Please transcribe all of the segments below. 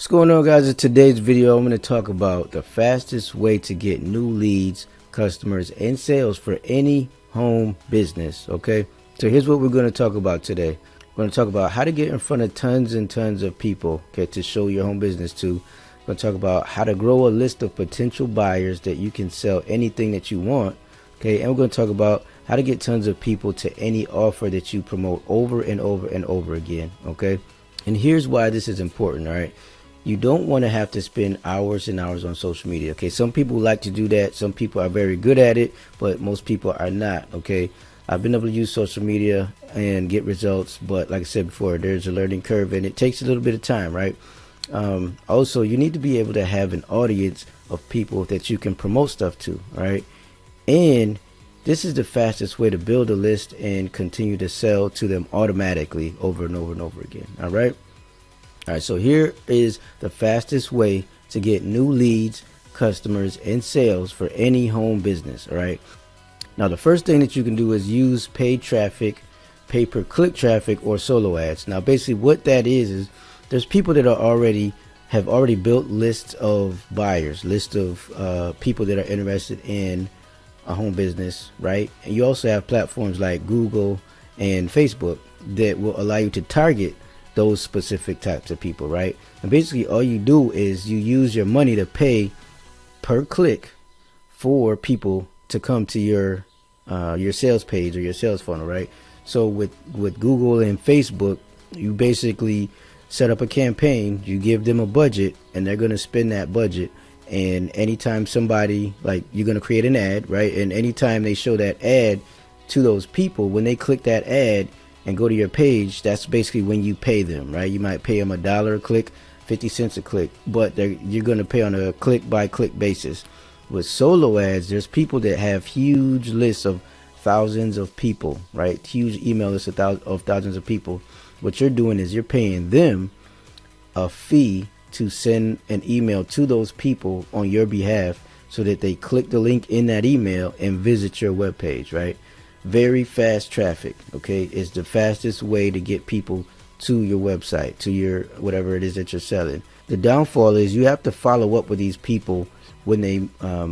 What's going on, guys? In today's video, I'm going to talk about the fastest way to get new leads, customers, and sales for any home business. Okay, so here's what we're going to talk about today. We're going to talk about how to get in front of tons and tons of people, okay, to show your home business to. We're going to talk about how to grow a list of potential buyers that you can sell anything that you want. Okay, and we're going to talk about how to get tons of people to any offer that you promote over and over and over again. Okay, and here's why this is important. All right. You don't want to have to spend hours and hours on social media. Okay, some people like to do that. Some people are very good at it, but most people are not. Okay, I've been able to use social media and get results, but like I said before, there's a learning curve and it takes a little bit of time, right? Also, you need to be able to have an audience of people that you can promote stuff to, right? And this is the fastest way to build a list and continue to sell to them automatically over and over and over again. All right. All right, so here is the fastest way to get new leads, customers, and sales for any home business. All right. Now, the first thing that you can do is use paid traffic, pay-per-click traffic, or solo ads. Now, basically what that is there's people that have already built lists of buyers, list of people that are interested in a home business, right? And you also have platforms like Google and Facebook that will allow you to target those specific types of people, right? And basically all you do is you use your money to pay per click for people to come to your sales page or your sales funnel, right? So with Google and Facebook, you basically set up a campaign, you give them a budget, and they're going to spend that budget. And anytime somebody, like, you're going to create an ad, right? And anytime they show that ad to those people, when they click that ad and go to your page, that's basically when you pay them, right? You might pay them $1 a click, 50 cents a click, but you're going to pay on a click by click basis. With solo ads, there's people that have huge lists of thousands of people, right? Huge email lists of thousands of people. What you're doing is you're paying them a fee to send an email to those people on your behalf so that they click the link in that email and visit your webpage, right? Very fast traffic, okay, is the fastest way to get people to your website, to your whatever it is that you're selling. The downfall is you have to follow up with these people when they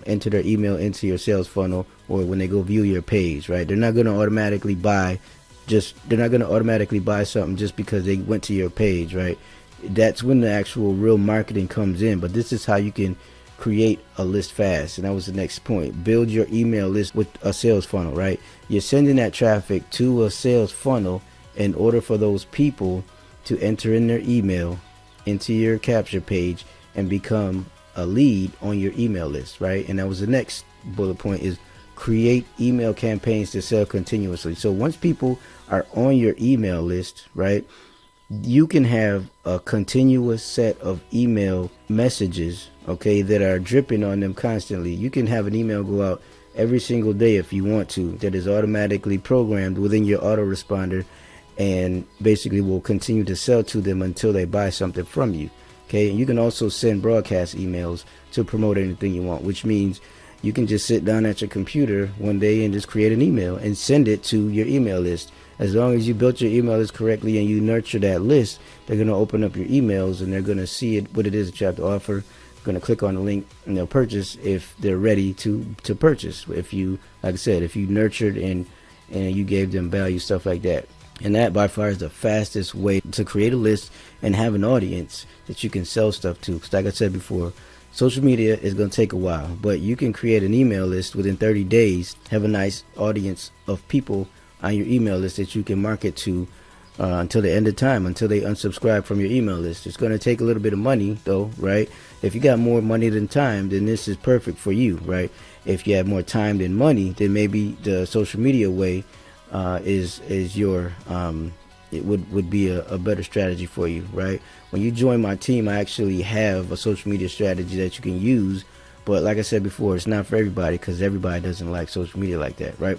enter their email into your sales funnel or when they go view your page, right? They're not going to automatically buy something just because they went to your page, right? That's when the actual real marketing comes in. But this is how you can create a list fast, and that was the next point. Build your email list with a sales funnel, right? You're sending that traffic to a sales funnel in order for those people to enter in their email into your capture page and become a lead on your email list, right? And that was the next bullet point, is create email campaigns to sell continuously. So once people are on your email list, right, you can have a continuous set of email messages, okay, that are dripping on them constantly. You can have an email go out every single day if you want to, that is automatically programmed within your autoresponder and basically will continue to sell to them until they buy something from you. Okay, and you can also send broadcast emails to promote anything you want, which means you can just sit down at your computer one day and just create an email and send it to your email list. As long as you built your email list correctly and you nurture that list, they're going to open up your emails and they're going to see what it is that you have to offer. Going to click on the link and they'll purchase if they're ready to purchase. If you, like I said, if you nurtured and you gave them value, stuff like that. And that by far is the fastest way to create a list and have an audience that you can sell stuff to. Because like I said before, social media is going to take a while, but you can create an email list within 30 days, have a nice audience of people on your email list that you can market to until the end of time, until they unsubscribe from your email list. It's going to take a little bit of money though, right? If you got more money than time, then this is perfect for you, right? If you have more time than money, then maybe the social media way is your it would be a better strategy for you, right? When you join my team, I actually have a social media strategy that you can use, but like I said before, it's not for everybody because everybody doesn't like social media like that, right?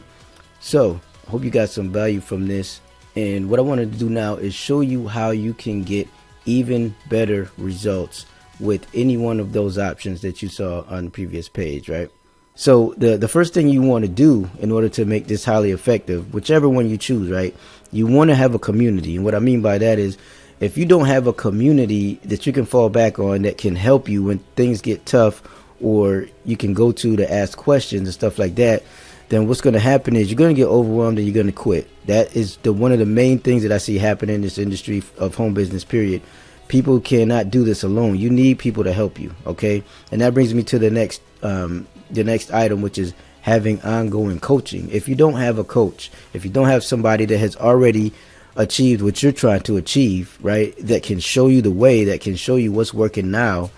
So I hope you got some value from this, and what I wanted to do now is show you how you can get even better results with any one of those options that you saw on the previous page, right? So the first thing you want to do in order to make this highly effective, whichever one you choose, right, you want to have a community. And what I mean by that is if you don't have a community that you can fall back on that can help you when things get tough, or you can go to ask questions and stuff like that, then what's going to happen is you're going to get overwhelmed and you're going to quit. That is one of the main things that I see happen in this industry of home business, period. People cannot do this alone. You need people to help you, okay? And that brings me to the next item, which is having ongoing coaching. If you don't have a coach, if you don't have somebody that has already achieved what you're trying to achieve, right, that can show you the way, that can show you what's working now,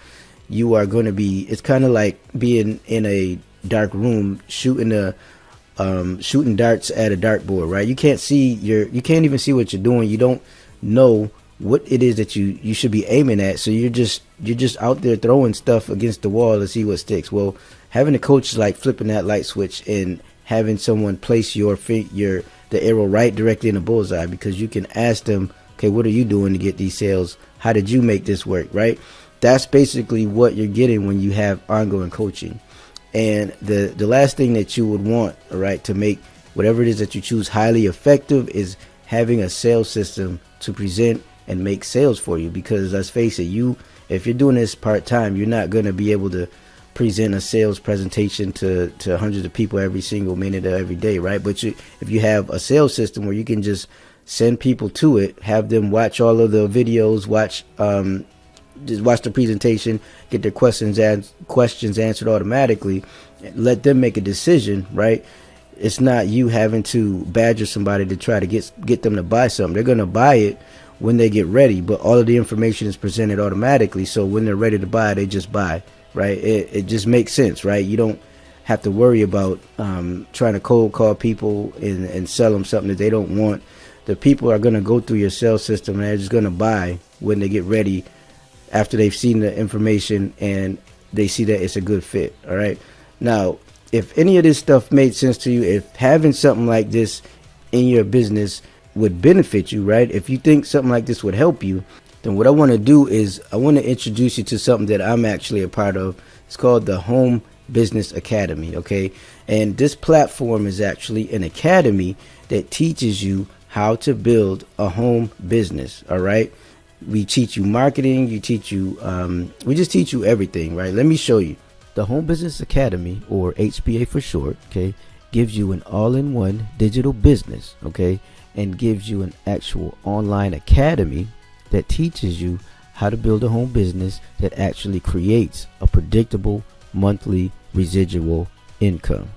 you are going to be, it's kind of like being in a dark room shooting darts at a dartboard, right? You can't even see what you're doing. You don't know what it is that you should be aiming at, so you're just out there throwing stuff against the wall to see what sticks. Well, having a coach is like flipping that light switch and having someone place the arrow right directly in the bullseye, because you can ask them, okay, what are you doing to get these sales? How did you make this work, right? That's basically what you're getting when you have ongoing coaching. And the last thing that you would want, all right, to make whatever it is that you choose highly effective is having a sales system to present and make sales for you. Because let's face it, if you're doing this part-time, you're not going to be able to present a sales presentation to hundreds of people every single minute of every day, right? But if you have a sales system where you can just send people to it, have them watch all of the videos, just watch the presentation, get their questions answered automatically, let them make a decision, right? It's not you having to badger somebody to try to get them to buy something. They're going to buy it when they get ready, but all of the information is presented automatically, so when they're ready to buy, they just buy, right? It just makes sense, right? You don't have to worry about trying to cold call people and sell them something that they don't want. The people are going to go through your sales system and they're just going to buy when they get ready, after they've seen the information and they see that it's a good fit. All right. Now, if any of this stuff made sense to you, if having something like this in your business would benefit you, right? If you think something like this would help you, then what I want to do is I want to introduce you to something that I'm actually a part of. It's called the Home Business Academy. Okay. And this platform is actually an academy that teaches you how to build a home business. All right. We teach you marketing, we just teach you everything, right? Let me show you. The Home Business Academy, or HBA for short, okay, gives you an all-in-one digital business, okay, and gives you an actual online academy that teaches you how to build a home business that actually creates a predictable monthly residual income.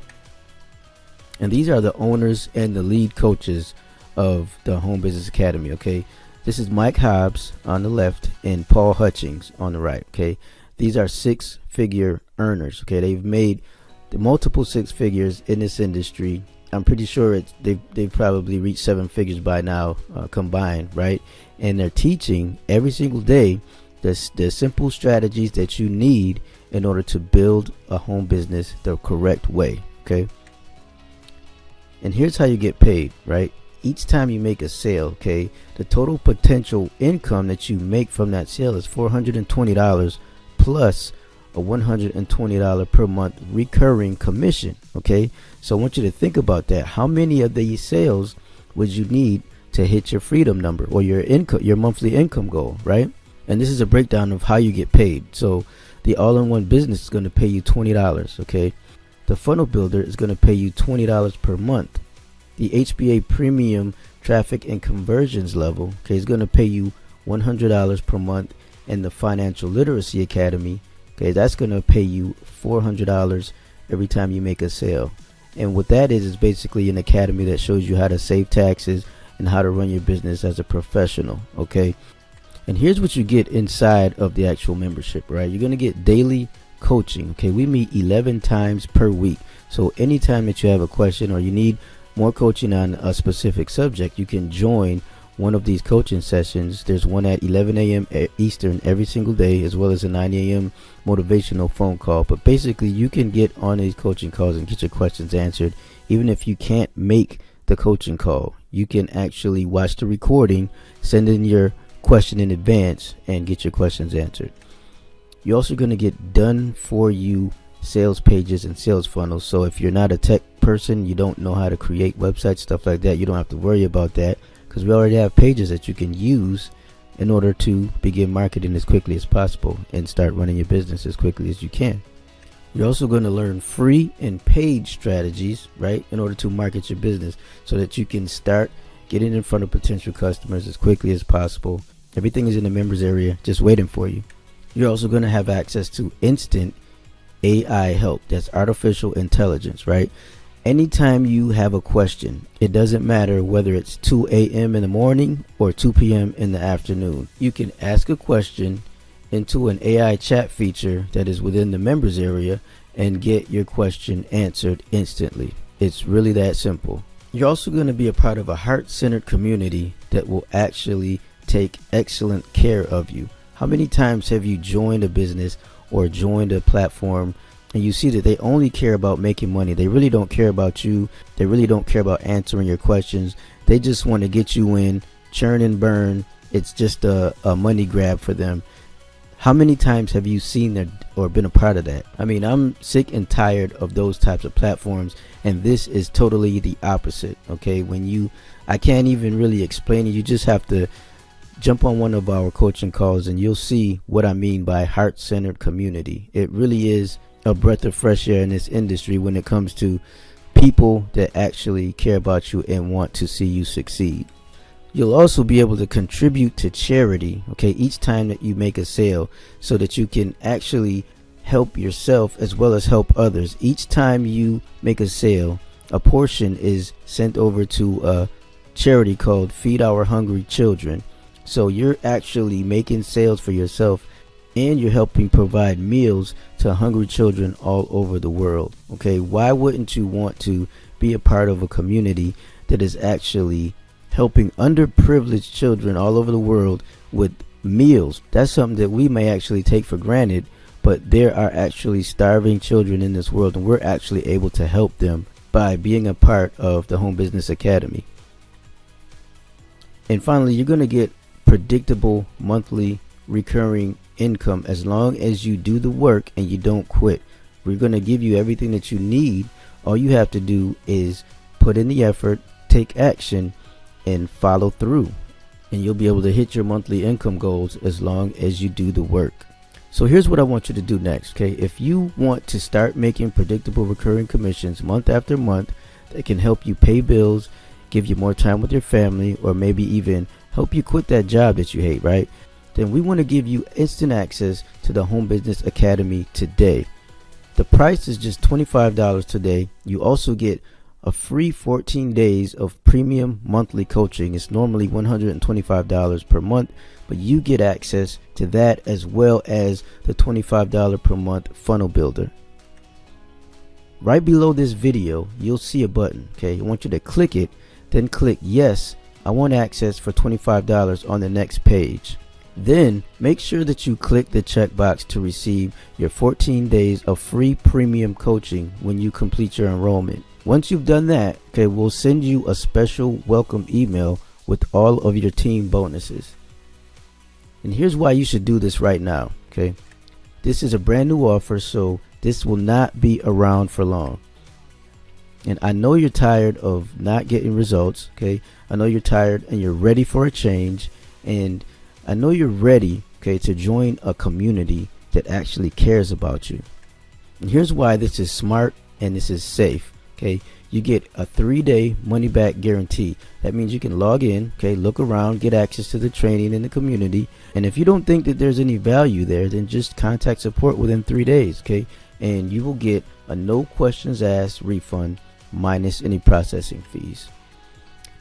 And these are the owners and the lead coaches of the Home Business Academy, okay? This is Mike Hobbs on the left and Paul Hutchings on the right, okay? These are six-figure earners, okay? They've made the multiple six figures in this industry. I'm pretty sure they've probably reached seven figures by now combined, right? And they're teaching every single day the simple strategies that you need in order to build a home business the correct way, okay? And here's how you get paid, right? Each time you make a sale, okay, the total potential income that you make from that sale is $420 plus a $120 per month recurring commission, okay? So I want you to think about that. How many of these sales would you need to hit your freedom number or your income, your monthly income goal, right? And this is a breakdown of how you get paid. So the all-in-one business is going to pay you $20, okay? The funnel builder is going to pay you $20 per month. The HBA Premium Traffic and Conversions level, okay, is going to pay you $100 per month. And the Financial Literacy Academy, okay, that's going to pay you $400 every time you make a sale. And what that is basically an academy that shows you how to save taxes and how to run your business as a professional, okay? And here's what you get inside of the actual membership, right? You're going to get daily coaching, okay? We meet 11 times per week. So anytime that you have a question or you need more coaching on a specific subject, you can join one of these coaching sessions. There's one at 11 a.m. Eastern every single day, as well as a 9 a.m. motivational phone call. But basically, you can get on these coaching calls and get your questions answered. Even if you can't make the coaching call, you can actually watch the recording, send in your question in advance, and get your questions answered. You're also going to get done for you sales pages and sales funnels. So if you're not a tech person, you don't know how to create websites, stuff like that, you don't have to worry about that, because we already have pages that you can use in order to begin marketing as quickly as possible and start running your business as quickly as you can. You're also going to learn free and paid strategies, right, in order to market your business so that you can start getting in front of potential customers as quickly as possible. Everything is in the members area just waiting for you. You're also going to have access to instant AI help. That's artificial intelligence, right? Anytime you have a question, it doesn't matter whether it's 2 a.m. in the morning or 2 p.m. in the afternoon. You can ask a question into an AI chat feature that is within the members area and get your question answered instantly. It's really that simple. You're also going to be a part of a heart-centered community that will actually take excellent care of you. How many times have you joined a business or joined a platform and you see that they only care about making money? They really don't care about you. They really don't care about answering your questions. They just want to get you in, churn and burn. It's just a money grab for them. How many times have you seen that or been a part of that? I mean, I'm sick and tired of those types of platforms, and this is totally the opposite. Okay, I can't even really explain it. You just have to jump on one of our coaching calls and you'll see what I mean by heart-centered community. It really is a breath of fresh air in this industry when it comes to people that actually care about you and want to see you succeed. You'll also be able to contribute to charity, okay, each time that you make a sale so that you can actually help yourself as well as help others. Each time you make a sale, a portion is sent over to a charity called Feed Our Hungry Children. So you're actually making sales for yourself and you're helping provide meals to hungry children all over the world. Okay, why wouldn't you want to be a part of a community that is actually helping underprivileged children all over the world with meals? That's something that we may actually take for granted, but there are actually starving children in this world, and we're actually able to help them by being a part of the Home Business Academy. And finally, you're going to get predictable monthly recurring income as long as you do the work and you don't quit. We're going to give you everything that you need. All you have to do is put in the effort, take action, and follow through, and you'll be able to hit your monthly income goals as long as you do the work. So here's what I want you to do next. Okay, if you want to start making predictable recurring commissions month after month that can help you pay bills, give you more time with your family, or maybe even help you quit that job that you hate, right? Then we want to give you instant access to the Home Business Academy today. The price is just $25 today. You also get a free 14 days of premium monthly coaching. It's normally $125 per month, but you get access to that as well as the $25 per month funnel builder. Right below this video, you'll see a button. Okay, I want you to click it, then click yes, I want access for $25 on the next page. Then make sure that you click the checkbox to receive your 14 days of free premium coaching when you complete your enrollment. Once you've done that, okay, we'll send you a special welcome email with all of your team bonuses. And here's why you should do this right now. Okay, this is a brand new offer, so this will not be around for long. And I know you're tired of not getting results. Okay, I know you're tired and you're ready for a change, and I know you're ready, okay, to join a community that actually cares about you. And here's why this is smart and this is safe. Okay, you get a 3-day money-back guarantee. That means you can log in, okay, look around, get access to the training in the community, and if you don't think that there's any value there, then just contact support within 3 days, okay, and you will get a no questions asked refund minus any processing fees.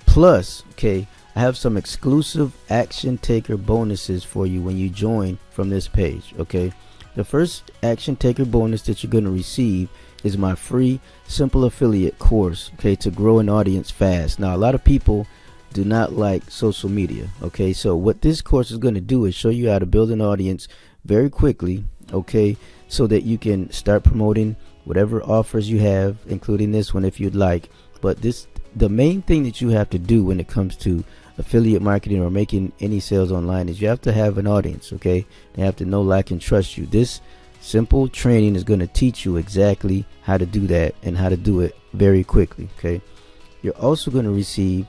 Plus, okay, I have some exclusive action taker bonuses for you when you join from this page. Okay, the first action taker bonus that you're going to receive is my free simple affiliate course, okay, to grow an audience fast. Now, a lot of people do not like social media. Okay, so what this course is going to do is show you how to build an audience very quickly, okay, so that you can start promoting whatever offers you have, including this one if you'd like. But the main thing that you have to do when it comes to affiliate marketing or making any sales online is you have to have an audience. Okay, they have to know, like, and trust you. This simple training is going to teach you exactly how to do that and how to do it very quickly. Okay, you're also going to receive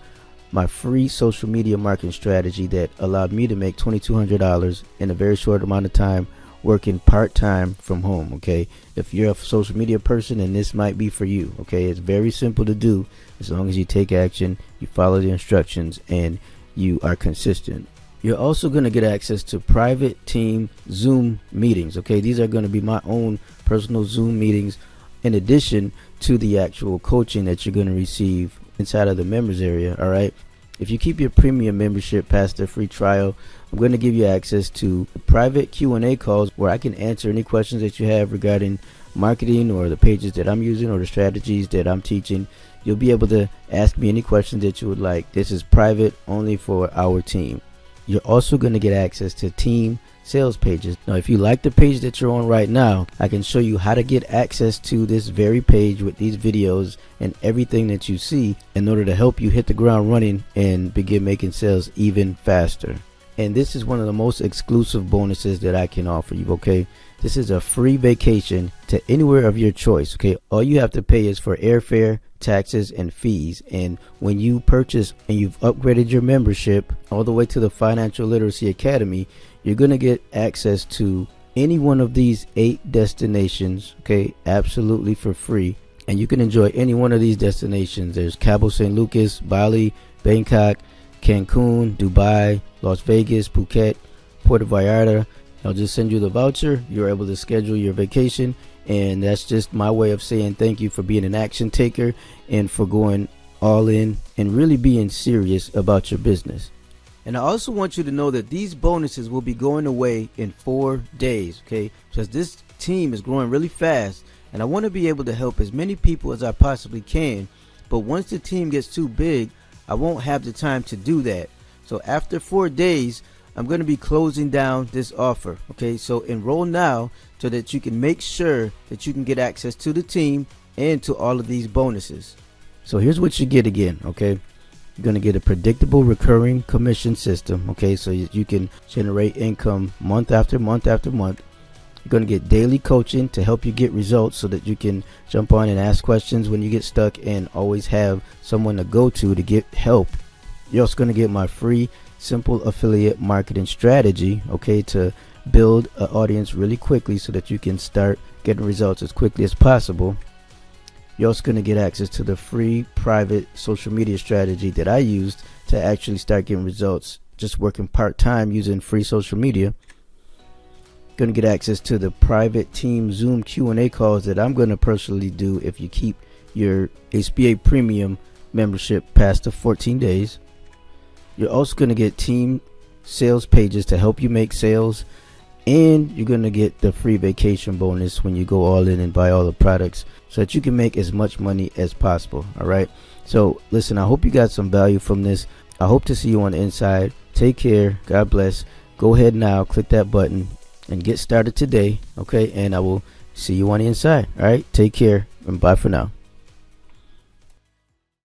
my free social media marketing strategy that allowed me to make $2,200 in a very short amount of time working part-time from home. Okay, if you're a social media person, then this might be for you. Okay, it's very simple to do as long as you take action, you follow the instructions, and you are consistent. You're also going to get access to private team Zoom meetings. Okay, these are going to be my own personal Zoom meetings in addition to the actual coaching that you're going to receive inside of the members area. All right, if you keep your premium membership past the free trial, I'm going to give you access to private Q&A calls where I can answer any questions that you have regarding marketing or the pages that I'm using or the strategies that I'm teaching. You'll be able to ask me any questions that you would like. This is private only for our team. You're also going to get access to team sales pages. Now, if you like the page that you're on right now, I can show you how to get access to this very page with these videos and everything that you see in order to help you hit the ground running and begin making sales even faster. And this is one of the most exclusive bonuses that I can offer you. Okay, this is a free vacation to anywhere of your choice. Okay, all you have to pay is for airfare, taxes, and fees. And when you purchase and you've upgraded your membership all the way to the Financial Literacy Academy, you're going to get access to any one of these 8 destinations, okay, absolutely for free. And you can enjoy any one of these destinations. There's Cabo San Lucas, Bali, Bangkok, Cancun, Dubai, Las Vegas, Phuket, Puerto Vallarta. I'll just send you the voucher. You're able to schedule your vacation, and that's just my way of saying thank you for being an action taker and for going all in and really being serious about your business. And I also want you to know that these bonuses will be going away in 4 days, okay? Because this team is growing really fast, and I want to be able to help as many people as I possibly can. But once the team gets too big, I won't have the time to do that. So after 4 days, I'm going to be closing down this offer. Okay, so enroll now so that you can make sure that you can get access to the team and to all of these bonuses. So here's what you get again. Okay, you're going to get a predictable recurring commission system. Okay, so you can generate income month after month after month. You're going to get daily coaching to help you get results so that you can jump on and ask questions when you get stuck and always have someone to go to get help. You're also going to get my free simple affiliate marketing strategy, okay, to build an audience really quickly so that you can start getting results as quickly as possible. You're also going to get access to the free private social media strategy that I used to actually start getting results just working part-time using free social media. Going to get access to the private team Zoom Q&A calls that I'm going to personally do if you keep your HBA Premium membership past the 14 days. You're also going to get team sales pages to help you make sales, and you're going to get the free vacation bonus when you go all in and buy all the products so that you can make as much money as possible. All right, so listen, I hope you got some value from this. I hope to see you on the inside. Take care. God bless. Go ahead now, click that button and get started today. Okay, and I will see you on the inside. All right, take care and bye for now.